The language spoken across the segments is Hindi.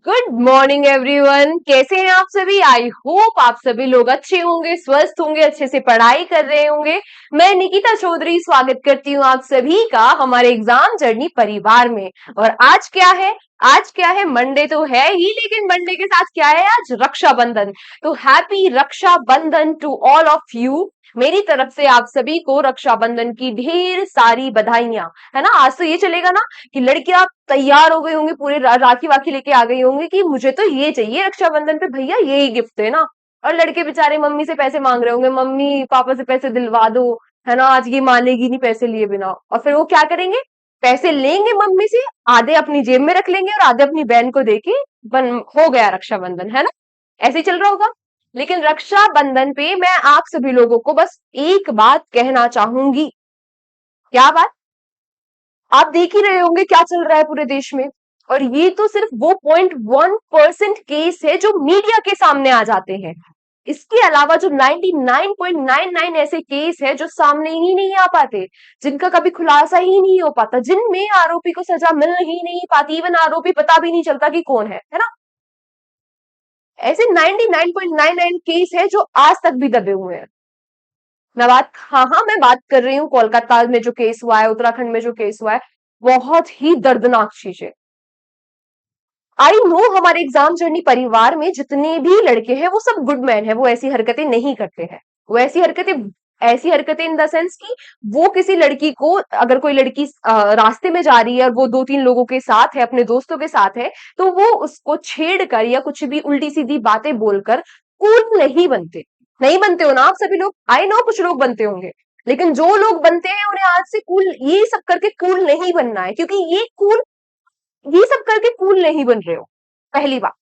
Good morning everyone. कैसे हैं आप सभी? आई होप आप सभी लोग अच्छे होंगे, स्वस्थ होंगे, अच्छे से पढ़ाई कर रहे होंगे। मैं निकिता चौधरी स्वागत करती हूँ आप सभी का हमारे एग्जाम जर्नी परिवार में। और आज क्या है? आज क्या है? मंडे तो है ही, लेकिन मंडे के साथ क्या है? आज रक्षाबंधन। तो happy Rakshabandhan to all of you. मेरी तरफ से आप सभी को रक्षाबंधन की ढेर सारी बधाइयां। है ना? आज तो ये चलेगा ना कि लड़कियां तैयार हो गई होंगी, पूरे राखी वाखी लेके आ गई होंगी कि मुझे तो ये चाहिए रक्षाबंधन पे, भैया यही गिफ्ट है ना। और लड़के बेचारे मम्मी से पैसे मांग रहे होंगे, मम्मी पापा से पैसे दिलवा दो। है ना? आज ये मानेगी नहीं पैसे लिए बिना। और फिर वो क्या करेंगे? पैसे लेंगे मम्मी से, आधे अपनी जेब में रख लेंगे और आधे अपनी बहन को देके बन हो गया रक्षाबंधन। है ना? ऐसे ही चल रहा होगा। लेकिन रक्षाबंधन पे मैं आप सभी लोगों को बस एक बात कहना चाहूंगी। क्या बात? आप देख ही रहे होंगे क्या चल रहा है पूरे देश में। और ये तो सिर्फ वो 0.1% केस है जो मीडिया के सामने आ जाते हैं। इसके अलावा जो 99.99 ऐसे केस है जो सामने ही नहीं आ पाते, जिनका कभी खुलासा ही नहीं हो पाता, जिनमें आरोपी को सजा मिल ही नहीं पाती, इवन आरोपी पता भी नहीं चलता कि कौन है ना। ऐसे 99.99 केस है जो आज तक भी दबे हुए हैं। मैं बात कर रही हूँ कोलकाता में जो केस हुआ है, उत्तराखंड में जो केस हुआ है। बहुत ही दर्दनाक चीज है। आई नो हमारे एग्जाम जर्नी परिवार में जितने भी लड़के हैं वो सब गुड मैन है, वो ऐसी हरकतें नहीं करते हैं। वो ऐसी हरकतें इन द सेंस कि वो किसी लड़की को, अगर कोई लड़की रास्ते में जा रही है और वो दो तीन लोगों के साथ है, अपने दोस्तों के साथ है, तो वो उसको छेड़ कर या कुछ भी उल्टी सीधी बातें बोलकर कूल नहीं बनते हो ना आप सभी लोग। आई नो कुछ लोग बनते होंगे, लेकिन जो लोग बनते हैं उन्हें आज से कूल, ये सब करके कूल नहीं बनना है, क्योंकि ये सब करके कूल नहीं बन रहे हो। पहली बात,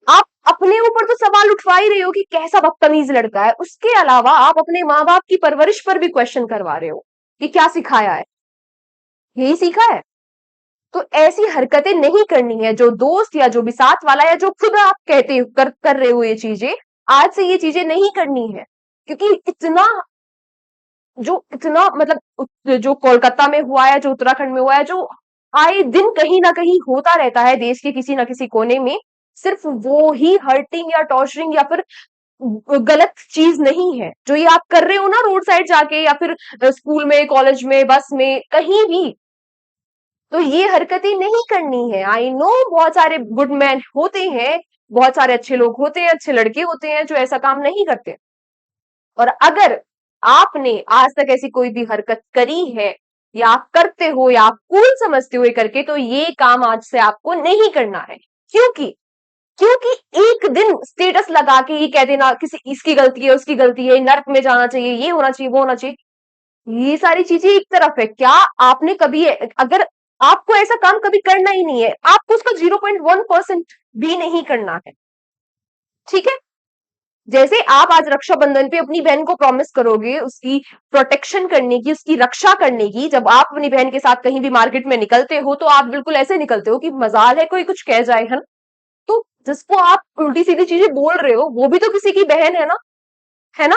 आप अपने ऊपर तो सवाल उठवा ही रहे हो कि कैसा बदतमीज लड़का है, उसके अलावा आप अपने माँ बाप की परवरिश पर भी क्वेश्चन करवा रहे हो कि क्या सिखाया है, यही सीखा है। तो ऐसी हरकतें नहीं करनी है। जो दोस्त या जो भी साथ वाला या जो खुद आप कहते हो कर रहे हो ये चीजें, आज से ये चीजें नहीं करनी है। क्योंकि इतना मतलब जो कोलकाता में हुआ है, जो उत्तराखंड में हुआ है, जो आए दिन कहीं ना कहीं होता रहता है देश के किसी ना किसी कोने में, सिर्फ वो ही हर्टिंग या टॉर्चरिंग या फिर गलत चीज नहीं है जो ये आप कर रहे हो ना, रोड साइड जाके या फिर स्कूल में, कॉलेज में, बस में, कहीं भी। तो ये हरकतें नहीं करनी है। आई नो बहुत सारे गुड मैन होते हैं, बहुत सारे अच्छे लोग होते हैं, अच्छे लड़के होते हैं जो ऐसा काम नहीं करते। और अगर आपने आज तक ऐसी कोई भी हरकत करी है या आप करते हो या आप कूल समझते हुए करके, तो ये काम आज से आपको नहीं करना है। क्योंकि क्योंकि एक दिन स्टेटस लगा के ये कह देना किसी इसकी गलती है, उसकी गलती है, नर्क में जाना चाहिए, ये होना चाहिए, वो होना चाहिए, ये सारी चीजें एक तरफ है। क्या आपने कभी, अगर आपको ऐसा काम कभी करना ही नहीं है, आपको उसका 0.1% भी नहीं करना है। ठीक है? जैसे आप आज रक्षाबंधन पे अपनी बहन को प्रॉमिस करोगे उसकी प्रोटेक्शन करने की, उसकी रक्षा करने की, जब आप अपनी बहन के साथ कहीं भी मार्केट में निकलते हो तो आप बिल्कुल ऐसे निकलते हो कि मजाल है कोई कुछ कह जाए, है ना। तो जिसको आप उल्टी सीधी चीजें बोल रहे हो वो भी तो किसी की बहन है ना, है ना।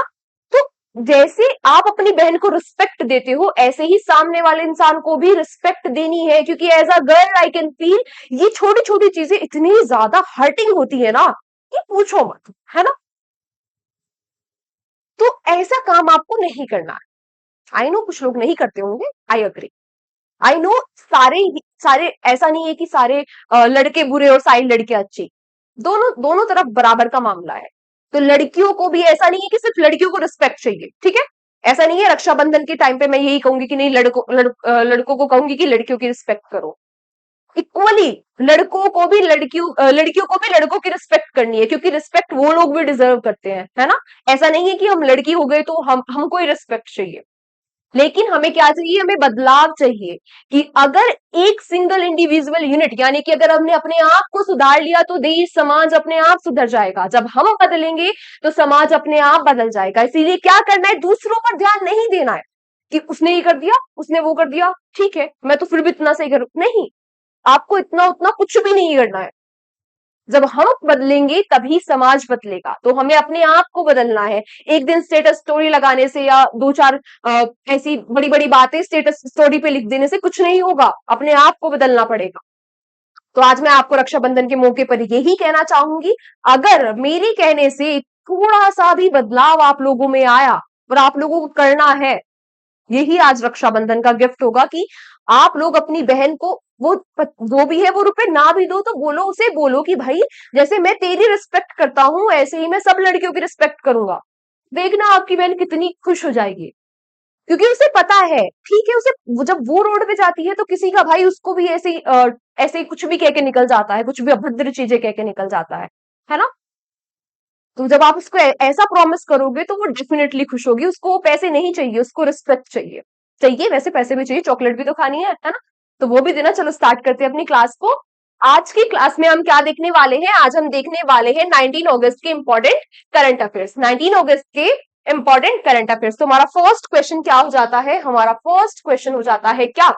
तो जैसे आप अपनी बहन को रिस्पेक्ट देते हो, ऐसे ही सामने वाले इंसान को भी रिस्पेक्ट देनी है। क्योंकि as a girl I can feel ये छोटी छोटी चीजें इतनी ज्यादा हर्टिंग होती है ना कि पूछो मत, है ना। तो ऐसा काम आपको नहीं करना है। आई नो कुछ लोग नहीं करते होंगे, आई अग्री। आई नो सारे ऐसा नहीं है कि सारे लड़के बुरे और सारी लड़कियां अच्छी। दोनों दोनों तरफ बराबर का मामला है। तो लड़कियों को भी ऐसा नहीं है कि सिर्फ लड़कियों को रिस्पेक्ट चाहिए, ठीक है। ऐसा नहीं है रक्षाबंधन के टाइम पे मैं यही कहूंगी कि नहीं, लड़कों को कहूंगी कि लड़कियों की रिस्पेक्ट करो। इक्वली लड़कियों को भी लड़कों की रिस्पेक्ट करनी है, क्योंकि रिस्पेक्ट वो लोग भी डिजर्व करते हैं, है ना। ऐसा नहीं है कि हम लड़की हो गए तो हमको ही रिस्पेक्ट चाहिए। लेकिन हमें क्या चाहिए? हमें बदलाव चाहिए। कि अगर एक सिंगल इंडिविजुअल यूनिट, यानी कि अगर हमने अपने आप को सुधार लिया तो देश समाज अपने आप सुधर जाएगा। जब हम बदलेंगे तो समाज अपने आप बदल जाएगा। इसीलिए क्या करना है? दूसरों पर ध्यान नहीं देना है कि उसने ये कर दिया, उसने वो कर दिया, ठीक है मैं तो फिर भी इतना सही करूं, नहीं। आपको इतना उतना कुछ भी नहीं करना है। जब हम बदलेंगे तभी समाज बदलेगा। तो हमें अपने आप को बदलना है। एक दिन स्टेटस स्टोरी लगाने से या दो चार ऐसी बड़ी बड़ी बातें स्टेटस स्टोरी पे लिख देने से कुछ नहीं होगा, अपने आप को बदलना पड़ेगा। तो आज मैं आपको रक्षाबंधन के मौके पर यही कहना चाहूंगी, अगर मेरे कहने से थोड़ा सा भी बदलाव आप लोगों में आया और आप लोगों को करना है, यही आज रक्षाबंधन का गिफ्ट होगा कि आप लोग अपनी बहन को वो जो भी है वो रुपए ना भी दो तो बोलो, उसे बोलो कि भाई जैसे मैं तेरी रिस्पेक्ट करता हूं ऐसे ही मैं सब लड़कियों की रिस्पेक्ट करूंगा। देखना आपकी बहन कितनी खुश हो जाएगी, क्योंकि उसे पता है, ठीक है, उसे जब वो रोड पे जाती है तो किसी का भाई उसको भी ऐसे ही ऐसे ही कुछ भी कह के निकल जाता है, कुछ भी अभद्र चीजें कह के निकल जाता है ना। तो जब आप उसको ऐसा प्रॉमिस करोगे तो वो डेफिनेटली खुश होगी, उसको वो पैसे नहीं चाहिए, उसको रिस्पेक्ट चाहिए। चाहिए वैसे पैसे भी चाहिए, चॉकलेट भी तो खानी है ना, तो वो भी देना। चलो स्टार्ट करते हैं अपनी क्लास को। आज की क्लास में हम क्या देखने वाले हैं, आज हम देखने वाले हैं 19 अगस्त के इंपॉर्टेंट करंट अफेयर्स। 19 अगस्त के इंपॉर्टेंट करंट अफेयर्स। तो हमारा फर्स्ट क्वेश्चन क्या हो जाता है, हमारा फर्स्ट क्वेश्चन हो जाता है क्या,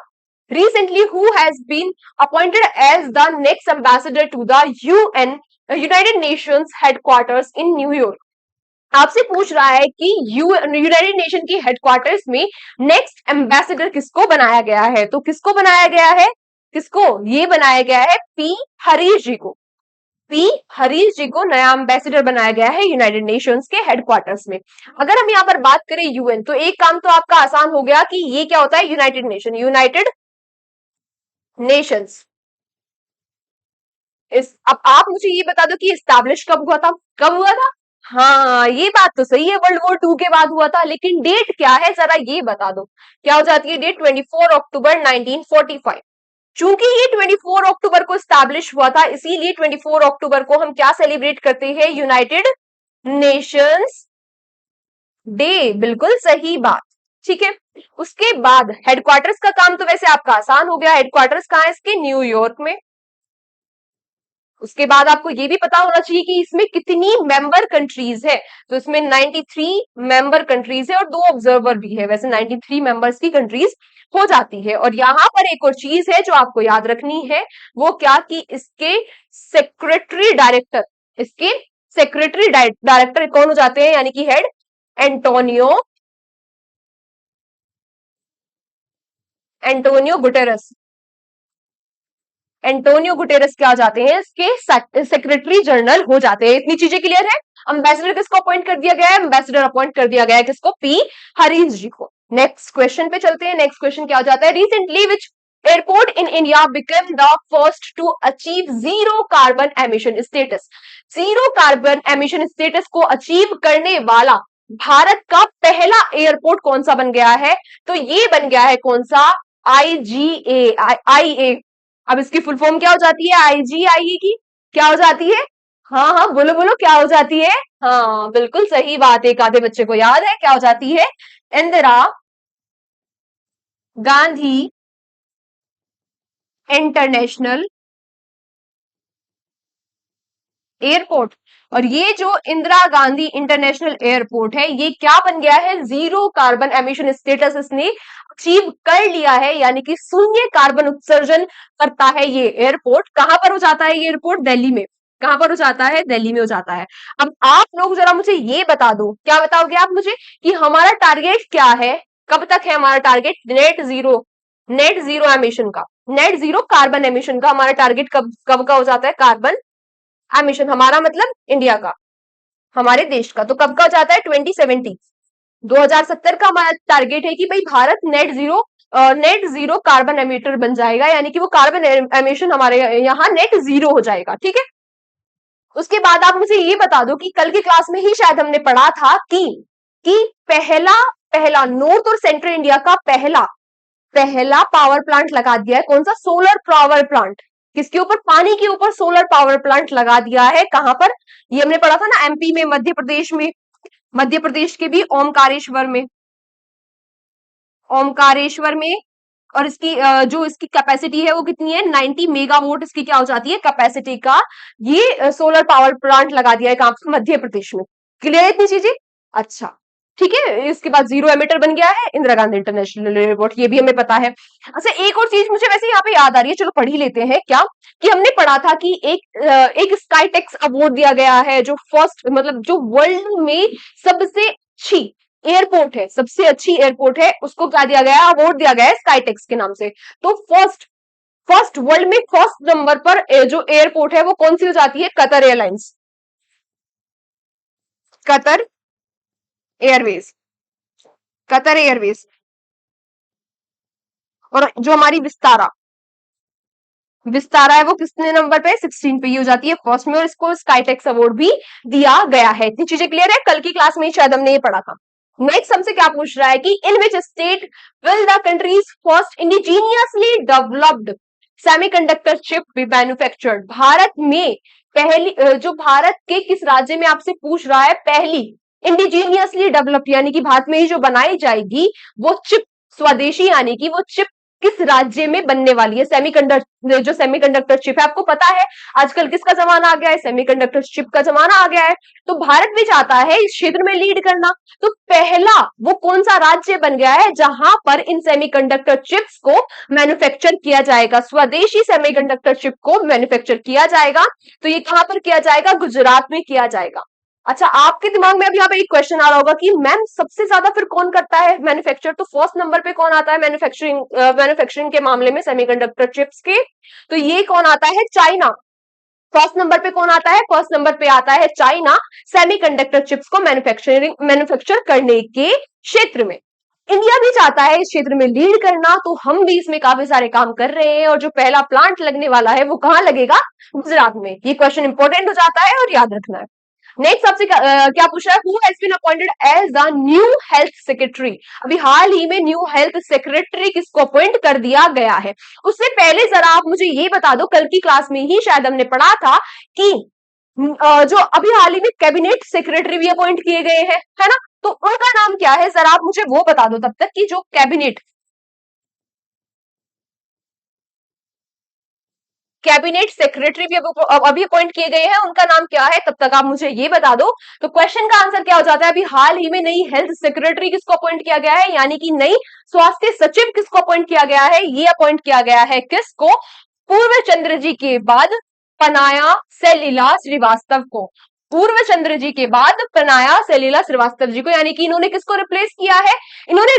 recently who has been appointed as the next ambassador to the United Nations headquarters in New York. आपसे पूछ रहा है कि यूनाइटेड नेशन की हेडक्वार्टर्स में नेक्स्ट एम्बेसडर किसको बनाया गया है। तो किसको बनाया गया है, किसको, ये बनाया गया है पी हरीश जी को। पी हरीश जी को नया एम्बेसडर बनाया गया है यूनाइटेड नेशंस के हेडक्वार्टर्स में। अगर हम यहाँ पर बात करें यूएन, तो एक काम तो आपका आसान हो गया कि ये क्या होता है, यूनाइटेड नेशन, यूनाइटेड नेशंस। अब आप मुझे ये बता दो कि एस्टैब्लिश कब हुआ था, कब हुआ था। हाँ ये बात तो सही है, वर्ल्ड वॉर 2 के बाद हुआ था, लेकिन डेट क्या है जरा ये बता दो, क्या हो जाती है डेट, 24 अक्टूबर 1945। चूंकि ये 24 अक्टूबर को स्टैब्लिश हुआ था, इसीलिए 24 अक्टूबर को हम क्या सेलिब्रेट करते हैं, यूनाइटेड नेशंस डे। बिल्कुल सही बात, ठीक है। उसके बाद हेडक्वार्टर्स का काम तो वैसे आपका आसान हो गया, हेडक्वार्टर्स कहाँ है इसके, न्यूयॉर्क में। उसके बाद आपको ये भी पता होना चाहिए कि इसमें कितनी मेंबर कंट्रीज है, तो इसमें 93 मेंबर कंट्रीज है और 2 ऑब्जर्वर भी है। वैसे 93 मेंबर्स की कंट्रीज हो जाती है। और यहां पर एक और चीज है जो आपको याद रखनी है, वो क्या, कि इसके सेक्रेटरी डायरेक्टर, इसके सेक्रेटरी डायरेक्टर कौन हो जाते हैं, यानी कि head, Antonio, Antonio Guterres. Antonio Guterres क्या हो जाते हैं, इसके सेक्रेटरी जनरल हो जाते हैं। इतनी चीजें क्लियर है। एम्बेसडर किसको अपॉइंट कर दिया गया है, एम्बेसडर अपॉइंट कर दिया गया है किसको, पी हरीश जी को। नेक्स्ट क्वेश्चन पे चलते हैं। नेक्स्ट क्वेश्चन क्या हो जाता है, recently which airport in India become the first to achieve zero carbon emission status. Zero carbon emission status को अचीव करने वाला भारत का पहला एयरपोर्ट कौन सा बन गया है, तो ये बन गया है कौन सा, आईजीए, आई। अब इसकी फुल फॉर्म क्या हो जाती है, आईजीआईए की क्या हो जाती है, हाँ हाँ बोलो बोलो क्या हो जाती है, हाँ बिल्कुल सही बात है, एक आधे बच्चे को याद है, क्या हो जाती है, इंदिरा गांधी इंटरनेशनल एयरपोर्ट। और ये जो इंदिरा गांधी इंटरनेशनल एयरपोर्ट है, ये क्या बन गया है, जीरो कार्बन एमिशन स्टेटस इसने अचीव कर लिया है, यानी कि शून्य कार्बन उत्सर्जन करता है ये एयरपोर्ट। कहां पर हो जाता है ये एयरपोर्ट, दिल्ली में। कहां पर हो जाता है, दिल्ली में हो जाता है। अब आप लोग जरा मुझे ये बता दो, क्या बताओगे आप मुझे, कि हमारा टारगेट क्या है, कब तक है हमारा टारगेट, नेट जीरो एमिशन का, नेट जीरो कार्बन एमिशन का हमारा टारगेट कब कब का हो जाता है, कार्बन एमिशन हमारा मतलब इंडिया का, हमारे देश का, तो कब का हो जाता है, 2070, 2070 का हमारा टारगेट है कि भाई Bharat net zero carbon emitter बन जाएगा, यानी कि वो कार्बन एमिशन हमारे यहाँ नेट जीरो हो जाएगा, ठीक है। उसके बाद आप मुझे ये बता दो कि कल की क्लास में ही शायद हमने पढ़ा था कि पहला पहला नॉर्थ और सेंट्रल इंडिया का पहला पहला पावर प्लांट लगा दिया है, कौन सा, सोलर पावर प्लांट। किसके ऊपर, पानी के ऊपर सोलर पावर प्लांट लगा दिया है, कहां पर, ये हमने पढ़ा था ना, एमपी में, मध्य प्रदेश में, मध्य प्रदेश के भी ओमकारेश्वर में। और इसकी जो इसकी कैपेसिटी है वो कितनी है, 90 मेगावाट इसकी क्या हो जाती है, कैपेसिटी का ये सोलर पावर प्लांट लगा दिया है, कहां पर, मध्य प्रदेश में। क्लियर इतनी चीजें, अच्छा ठीक है। इसके बाद जीरो एमिटर बन गया है इंदिरा गांधी इंटरनेशनल एयरपोर्ट, ये भी हमें पता है। अच्छा एक और चीज मुझे वैसे यहाँ पे याद आ रही है, चलो पढ़ ही लेते हैं, क्या कि हमने पढ़ा था कि एक स्काईटेक्स अवार्ड दिया गया है, जो फर्स्ट मतलब जो वर्ल्ड में सबसे अच्छी एयरपोर्ट है, सबसे अच्छी एयरपोर्ट है, उसको क्या दिया गया है, अवार्ड दिया गया है स्काईटेक्स के नाम से। तो फर्स्ट फर्स्ट वर्ल्ड में फर्स्ट नंबर पर जो एयरपोर्ट है वो कौन सी हो जाती है? Qatar airlines, Qatar Airways, Qatar Airways. और जो हमारी विस्तारा, विस्तारा है वो कितने नंबर पे? 16 पे ही हो जाती है फर्स्ट में, और इसको स्काईटेक्स अवार्ड भी दिया गया है। इतनी चीजें क्लियर है? कल की क्लास में शायद हमने ये पढ़ा था। नेक्स्ट हमसे क्या पूछ रहा है कि in which state will the countries first indigenously developed semiconductor chip be manufactured? Bharat में पहली जो भारत के किस राज्य में आपसे पूछ रहा है पहली इंडिजीनियसली डेवलप्ड, यानी कि भारत में ही जो बनाई जाएगी वो चिप, स्वदेशी यानी कि वो चिप किस राज्य में बनने वाली है? सेमीकंडक्टर, जो सेमीकंडक्टर चिप है, आपको पता है आजकल किसका जमाना आ गया है? सेमीकंडक्टर चिप का जमाना आ गया है। तो भारत भी चाहता है इस क्षेत्र में लीड करना। तो पहला वो कौन सा राज्य बन गया है जहां पर इन सेमीकंडक्टर चिप्स को मैन्युफैक्चर किया जाएगा? स्वदेशी सेमीकंडक्टर चिप को मैन्युफैक्चर किया जाएगा। तो ये कहां पर किया जाएगा? गुजरात में किया जाएगा। अच्छा, आपके दिमाग में अब यहाँ पे एक क्वेश्चन आ रहा होगा कि मैम सबसे ज्यादा फिर कौन करता है मैन्युफैक्चर? तो फर्स्ट नंबर पे कौन आता है मैन्युफैक्चरिंग के मामले में सेमीकंडक्टर चिप्स के? तो ये कौन आता है? चाइना। फर्स्ट नंबर पे कौन आता है? फर्स्ट नंबर पे आता है चाइना, सेमीकंडक्टर चिप्स को मैन्युफैक्चर करने के क्षेत्र में। इंडिया भी चाहता है इस क्षेत्र में लीड करना, तो हम भी इसमें काफी सारे काम कर रहे हैं। और जो पहला प्लांट लगने वाला है वो कहां लगेगा? गुजरात में। ये क्वेश्चन इंपॉर्टेंट हो जाता है और याद रखना है। नेक्स्ट आपसे क्या पूछ रहा है? Who has been appointed as the new health secretary? अभी हाल ही में न्यू हेल्थ सेक्रेटरी किसको अपॉइंट कर दिया गया है? उससे पहले जरा आप मुझे ये बता दो, कल की क्लास में ही शायद हमने पढ़ा था कि जो अभी हाल ही में कैबिनेट सेक्रेटरी भी अपॉइंट किए गए हैं, है ना? तो उनका नाम क्या है? जरा आप मुझे वो बता दो तब तक कि जो कैबिनेट सेक्रेटरी भी अभी अपॉइंट किए गए हैं, उनका नाम क्या है? तब तक आप मुझे ये बता दो। तो क्वेश्चन का आंसर क्या हो जाता है? अभी हाल ही में नई हेल्थ सेक्रेटरी किसको अपॉइंट किया गया है, यानी कि नई स्वास्थ्य सचिव किसको अपॉइंट किया गया है? ये अपॉइंट किया गया है किसको? पूर्व चंद्र जी के बाद पनाया सेलीला श्रीवास्तव को। पूर्व चंद्र जी के बाद पनाया सेलीला श्रीवास्तव जी को, यानी कि इन्होंने किसको रिप्लेस किया है? इन्होंने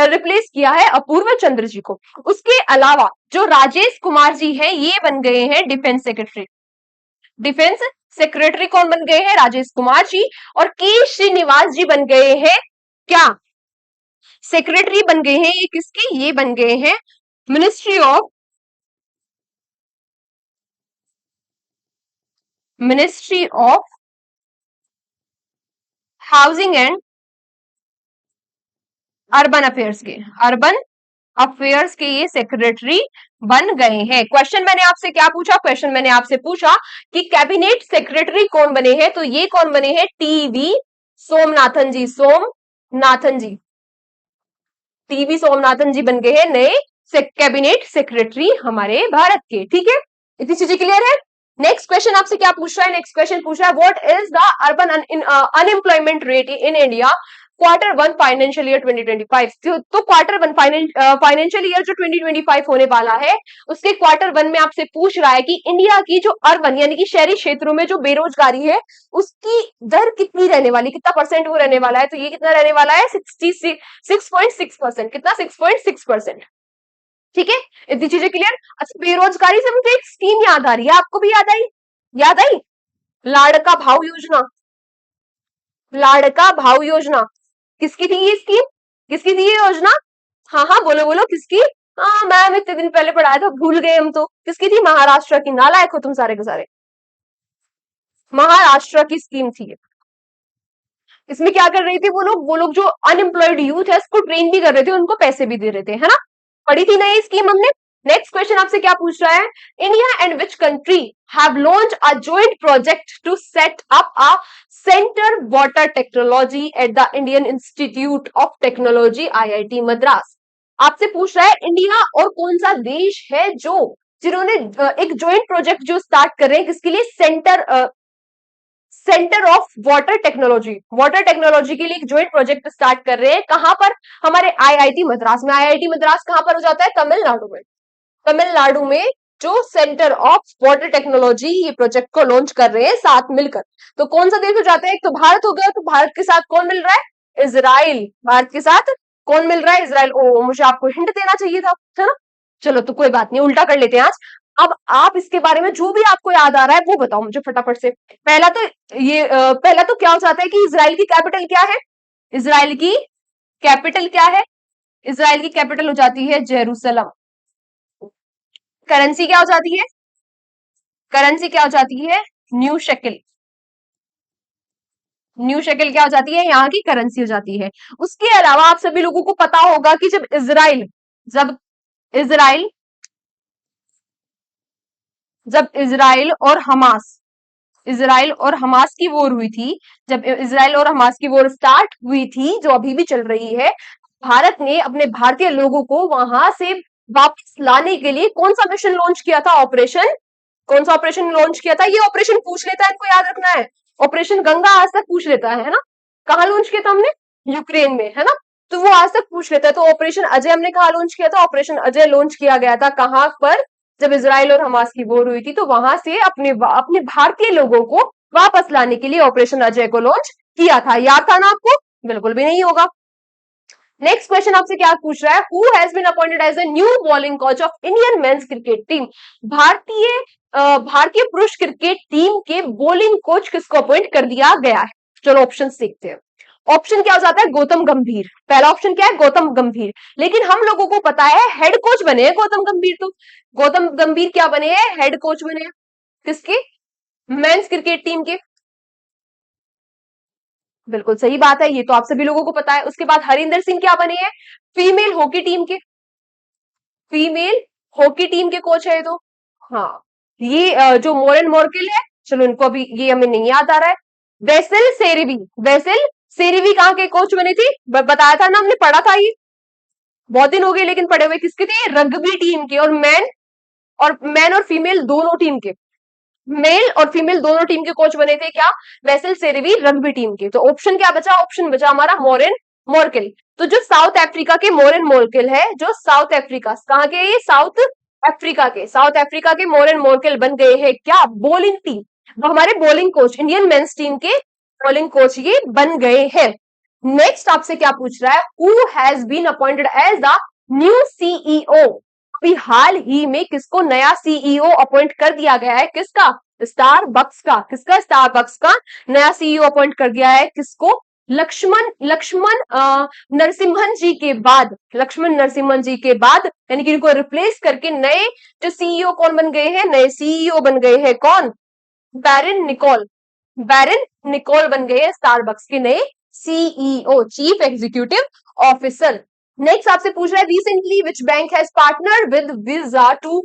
रिप्लेस किया है अपूर्व चंद्र जी को। उसके अलावा जो राजेश कुमार जी हैं ये बन गए हैं डिफेंस सेक्रेटरी। डिफेंस सेक्रेटरी कौन बन गए हैं? राजेश कुमार जी। और के श्रीनिवास जी बन गए हैं क्या? सेक्रेटरी बन गए हैं। ये किसके? ये बन गए हैं ministry of housing and urban affairs के, अर्बन अफेयर्स के ये सेक्रेटरी बन गए हैं। क्वेश्चन मैंने आपसे क्या पूछा? क्वेश्चन मैंने आपसे पूछा कि कैबिनेट सेक्रेटरी कौन बने हैं? तो ये कौन बने हैं? टीवी सोमनाथन जी, सोमनाथन जी, टीवी सोमनाथन जी बन गए हैं नए कैबिनेट सेक्रेटरी हमारे भारत के। ठीक है, इतनी चीजें क्लियर है? नेक्स्ट क्वेश्चन आपसे क्या पूछ रहा है? नेक्स्ट क्वेश्चन पूछ रहा है what is the urban unemployment rate in India quarter one financial year 2025? तो क्वार्टर वन फाइनेंशियल ईयर जो 2025 होने वाला है उसके क्वार्टर वन में आपसे पूछ रहा है कि इंडिया की जो अर्बन यानी कि शहरी क्षेत्रों में जो बेरोजगारी है उसकी दर कितनी रहने वाली, कितना परसेंट वो रहने वाला है? तो ये कितना रहने वाला है? 6.6%। कितना? 6.6%। ठीक है, इतनी चीजें क्लियर। अच्छा, बेरोजगारी से मुझे एक स्कीम याद आ रही है, आपको भी याद आई? याद आई? लाड़का भाव योजना। लाड़का भाव योजना किसकी थी ये स्कीम? किसकी थी ये योजना? हाँ हाँ, बोलो बोलो, किसकी? हाँ मैम, इतने दिन पहले पढ़ाया था, भूल गए हम तो। किसकी थी? महाराष्ट्र की। नालायक हो तुम सारे के सारे। महाराष्ट्र की स्कीम थी। इसमें क्या कर रही थी वो लोग जो अनएम्प्लॉयड यूथ है उसको ट्रेन भी कर रहे थे, उनको पैसे भी दे रहे थे, है ना? पढ़ी थी ना ये स्कीम हमने? नेक्स्ट क्वेश्चन आपसे क्या पूछ रहा है? India and which country have launch a joint project to set up a centre water technology at the Indian Institute of Technology IIT Madras? आपसे पूछ रहा है इंडिया और कौन सा देश है जो जिन्होंने एक जॉइंट प्रोजेक्ट जो स्टार्ट कर रहे हैं, किसके लिए? सेंटर ऑफ वाटर टेक्नोलॉजी के लिए एक ज्वाइंट प्रोजेक्ट स्टार्ट कर रहे हैं। कहां पर? हमारे आईआईटी मद्रास में। आईआईटी मद्रास कहां पर हो जाता है? तमिलनाडु में। तमिलनाडु में जो सेंटर ऑफ वाटर टेक्नोलॉजी ये प्रोजेक्ट को लॉन्च कर रहे हैं साथ मिलकर। तो कौन सा देश हो जाता है? एक तो भारत हो गया, तो भारत के साथ कौन मिल रहा है? इजराइल। भारत के साथ कौन मिल रहा है? इजराइल। ओ, मुझे आपको हिंट देना चाहिए था, है ना? चलो तो कोई बात नहीं, उल्टा कर लेते हैं आज। अब आप इसके बारे में जो भी आपको याद आ रहा है वो बताओ मुझे फटाफट से। पहला तो क्या हो जाता है कि इजराइल की कैपिटल क्या है? इजराइल की कैपिटल क्या है? इजराइल की कैपिटल हो जाती है जेरूसलम। करेंसी क्या हो जाती है? करेंसी क्या हो जाती है? न्यू शक्ल। न्यू शक्ल क्या हो जाती है? यहाँ की करेंसी हो जाती है। उसके अलावा आप सभी लोगों को पता होगा कि जब इजराइल जब इजराइल और हमास की वॉर हुई थी, जब इजराइल और हमास की वॉर स्टार्ट हुई थी, जो अभी भी चल रही है, भारत ने अपने भारतीय लोगों को वहां से वापस लाने के लिए कौन सा मिशन लॉन्च किया था? ऑपरेशन कौन सा ऑपरेशन लॉन्च किया था? ये ऑपरेशन पूछ लेता है, इनको याद रखना है। ऑपरेशन गंगा आज तक पूछ लेता है ना? कहाँ लॉन्च किया था हमने? यूक्रेन में, है ना? तो वो आज तक पूछ लेता है। तो ऑपरेशन अजय हमने कहा लॉन्च किया था? ऑपरेशन अजय लॉन्च किया गया था कहां पर? जब इसराइल और हमास की वॉर हुई थी, तो वहां से अपने भारतीय लोगों को वापस लाने के लिए ऑपरेशन अजय को लॉन्च किया था। याद था ना आपको? बिल्कुल भी नहीं होगा। नेक्स्ट क्वेश्चन आपसे क्या पूछ रहा है? Who has been appointed as the new bowling coach of Indian men's cricket team? भारतीय भारतीय पुरुष क्रिकेट टीम के बॉलिंग कोच किसको अपॉइंट कर दिया गया है? चलो ऑप्शन देखते हैं। ऑप्शन क्या हो जाता है? गौतम गंभीर। पहला ऑप्शन क्या है? गौतम गंभीर। लेकिन हम लोगों को पता है हेड कोच बने हैं गौतम गंभीर। तो गौतम गंभीर क्या बने हैं? हेड कोच बने हैं। किसके? मेंस क्रिकेट टीम के। बिल्कुल सही बात है, ये तो आप सभी लोगों को पता है। उसके बाद हरिंदर सिंह क्या बने हैं? फीमेल हॉकी टीम के। फीमेल हॉकी टीम के कोच है ये तो। हाँ, ये जो मोरन मोर्केल है, चलो इनको अभी ये हमें नहीं याद आ रहा है। वेसल सेरेवी कहाँ के कोच बने थे? बताया था ना, हमने पढ़ा था ये। बहुत दिन हो गए लेकिन पढ़े हुए। किसके थे? रग्बी टीम के। और मैन और फीमेल दोनों टीम के। मेल और फीमेल दोनों टीम के कोच बने थे क्या? वेसल सेरेवी रग्बी टीम के। तो ऑप्शन क्या बचा? ऑप्शन बचा हमारा मोरेन मोर्केल। तो जो साउथ अफ्रीका के मोरेन मोर्केल है, जो साउथ अफ्रीका कहाँ के? ये साउथ अफ्रीका के मोरेन मोर्केल बन गए हैं क्या? Bowling team. वो हमारे bowling coach, Indian men's team के बॉलिंग कोच ये बन गए हैं। नेक्स्ट आपसे क्या पूछ रहा है? Who has been appointed as the new CEO? अभी हाल ही में किसको नया सीईओ अपॉइंट कर दिया गया है? किसका? स्टारबक्स का। किसका? स्टारबक्स का नया सीईओ अपॉइंट कर दिया है। किसको? लक्ष्मण लक्ष्मण नरसिम्हन जी के बाद, लक्ष्मण नरसिम्हन जी के बाद, यानी कि इनको रिप्लेस करके नए जो सीईओ कौन बन गए हैं? नए सीईओ बन गए हैं कौन? बैरन निकोल। बैरन निकोल बन गए हैं स्टारबक्स के नए CEO, chief executive officer. Next आपसे पूछ रहा है, recently which bank has partner with Visa to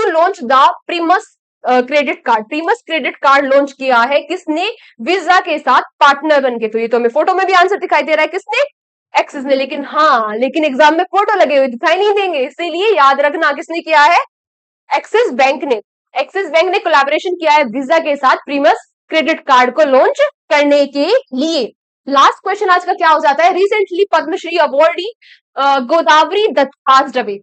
launch the Primus credit card? Primus credit card launch किया है किसने? वीजा के साथ पार्टनर बन के। तो ये तो हमें फोटो में भी आंसर दिखाई दे रहा है। किसने? एक्सिस ने। लेकिन हाँ, लेकिन एग्जाम में फोटो लगे हुए दिखाई नहीं देंगे, इसीलिए याद रखना किसने किया है? एक्सिस बैंक ने। एक्सिस बैंक ने कोलैबोरेशन किया है वीजा के साथ प्रीमियस क्रेडिट कार्ड को लॉन्च करने के लिए। लास्ट क्वेश्चन आज का क्या हो जाता है? Recently Padma Shri awardee Godavari Dutt passed away.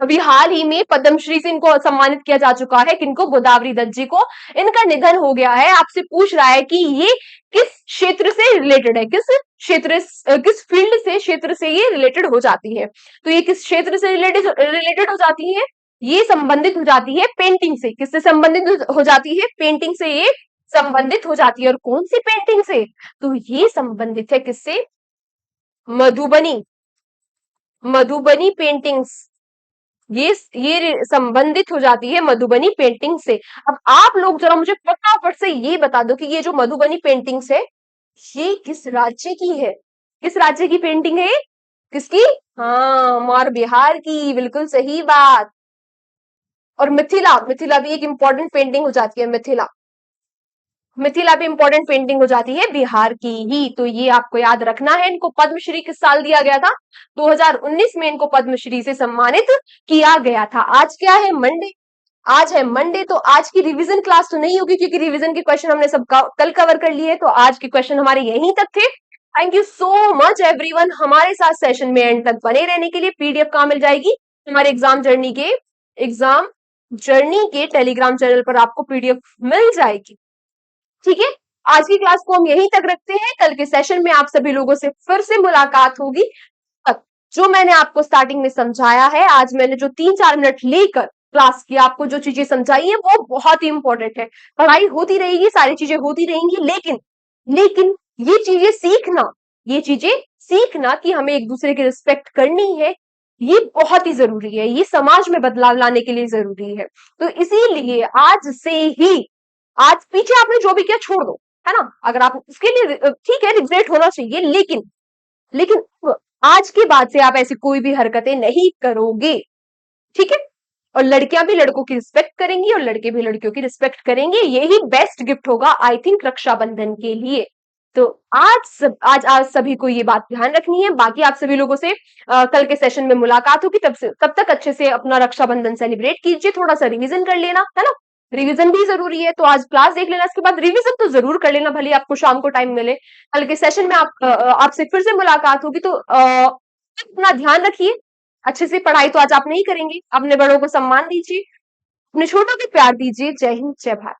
अभी हाल ही में पद्मश्री से इनको सम्मानित किया जा चुका है। किनको? गोदावरी दत्त जी को। इनका निधन हो गया है। आपसे पूछ रहा है कि ये किस क्षेत्र से रिलेटेड है? किस फील्ड से, क्षेत्र से ये रिलेटेड हो जाती है? तो ये किस क्षेत्र से रिलेटेड हो जाती है? ये संबंधित हो जाती है पेंटिंग से। किससे संबंधित हो जाती है? पेंटिंग से ये संबंधित हो जाती है। और कौन सी पेंटिंग से? तो ये संबंधित है किससे? मधुबनी मधुबनी पेंटिंग्स। ये संबंधित हो जाती है मधुबनी पेंटिंग से। अब आप लोग जरा मुझे फटाफट से ये बता दो कि ये जो मधुबनी पेंटिंग्स है, ये किस राज्य की है? किस राज्य की पेंटिंग है? किसकी? हाँ, हमारे बिहार की। बिल्कुल सही बात। और मिथिला, मिथिला भी एक इंपॉर्टेंट पेंटिंग हो जाती है। मिथिला भी इंपॉर्टेंट पेंटिंग हो जाती है बिहार की ही। तो ये आपको याद रखना है। इनको पद्मश्री किस साल दिया गया था? 2019 में इनको पद्मश्री से सम्मानित किया गया था। आज क्या है? मंडे। आज है मंडे, तो आज की रिवीजन क्लास तो नहीं होगी, क्योंकि रिवीजन के क्वेश्चन हमने सब कल कवर कर लिए। तो आज के क्वेश्चन हमारे यहीं तक थे। Thank you so much everyone, हमारे साथ सेशन में एंड तक बने रहने के लिए। पीडीएफ कहाँ मिल जाएगी? हमारे एग्जाम जर्नी के टेलीग्राम चैनल पर आपको पीडीएफ मिल जाएगी। ठीक है, आज की क्लास को हम यहीं तक रखते हैं। कल के सेशन में आप सभी लोगों से फिर से मुलाकात होगी। जो मैंने आपको स्टार्टिंग में समझाया है, आज मैंने जो 3-4 मिनट लेकर क्लास की आपको जो चीजें समझाई है वो बहुत ही इंपॉर्टेंट है। पढ़ाई होती रहेगी, सारी चीजें होती रहेंगी, लेकिन ये चीजें सीखना, ये चीजें सीखना कि हमें एक दूसरे की रिस्पेक्ट करनी है, ये बहुत ही जरूरी है, ये समाज में बदलाव लाने के लिए जरूरी है। तो इसीलिए आज से ही, आज पीछे आपने जो भी किया छोड़ दो, है ना? अगर आप उसके लिए ठीक है, रिग्रेट होना चाहिए, लेकिन आज के बाद से आप ऐसी कोई भी हरकतें नहीं करोगे, ठीक है? और लड़कियां भी लड़कों की रिस्पेक्ट करेंगी और लड़के भी लड़कियों की रिस्पेक्ट करेंगे, यही बेस्ट गिफ्ट होगा आई थिंक रक्षाबंधन के लिए। तो आज सभी को ये बात ध्यान रखनी है। बाकी आप सभी लोगों से कल के सेशन में मुलाकात होगी, तब तक अच्छे से अपना रक्षाबंधन सेलिब्रेट कीजिए, थोड़ा सा रिवीजन कर लेना, है ना? रिवीजन भी जरूरी है, तो आज क्लास देख लेना, इसके बाद रिवीजन तो जरूर कर लेना, भले आपको शाम को टाइम मिले। कल के सेशन में आपसे फिर से मुलाकात होगी, तो अपना ध्यान रखिए। अच्छे से पढ़ाई तो आज आप नहीं करेंगे, अपने बड़ों को सम्मान दीजिए, अपने छोटों को प्यार दीजिए। जय हिंद, जय भारत।